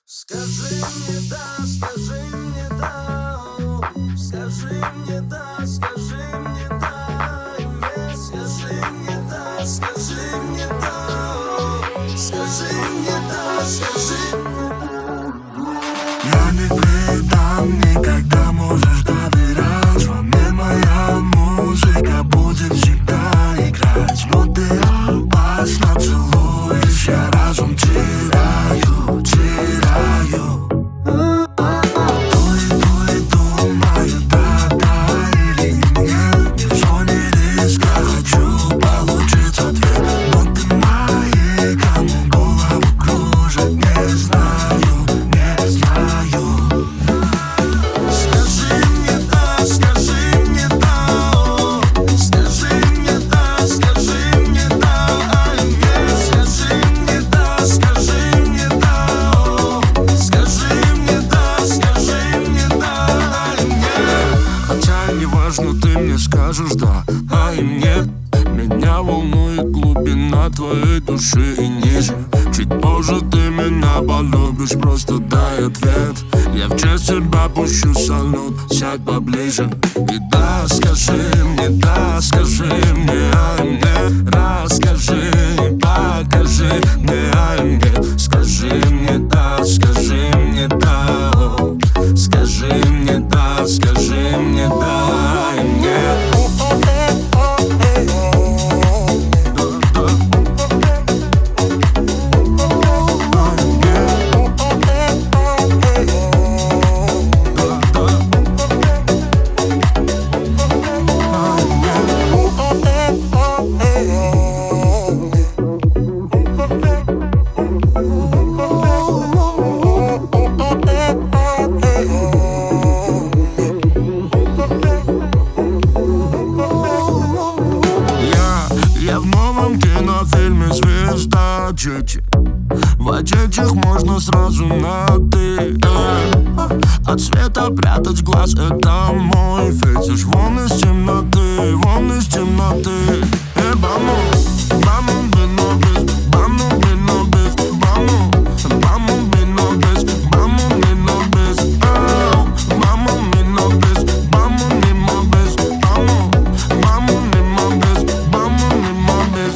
Скажи мне да, скажи мне да, скажи мне да, скажи мне да, нет, скажи мне да, скажи мне да, скажи мне да, скажи мне да. Я не предам никогда, можешь доверять. Во мне моя музыка будет всегда играть. Но ты опасно целуешь, я разум теряю, теряю. Думаю, да или нет. Не в зоне риска, хочу получить ответ. Но ты маяком голову кружит, не знаю, не знаю. Скажи мне да, скажи мне да, скажи мне да, скажи мне да, нет, скажи мне да, скажи мне да, скажи мне да, скажи мне да, нет. Хотя не важно, ты мне скажешь да, а им нет. Меня волнует глубина твоей души и ниже. Чуть позже ты меня полюбишь, просто дай ответ. Я в честь тебя пущу салют, сядь поближе. И да, скажи мне, да, скажи мне, а им нет. Расскажи, покажи мне, а им нет. Скажи мне да, скажи мне да, скажи мне да, скажи мне да, а им нет. Я в новом кинофильме «Звезда Джети». В очечах можно сразу на «ты». От света прятать глаз — это мой фетиш. Вон из темноты, вон из темноты. Баму, баму, бино без, баму, бино без, баму, баму, бино без, баму, бино без, баму, бино без, баму, бино без, баму, баму, бино без, баму, бино без,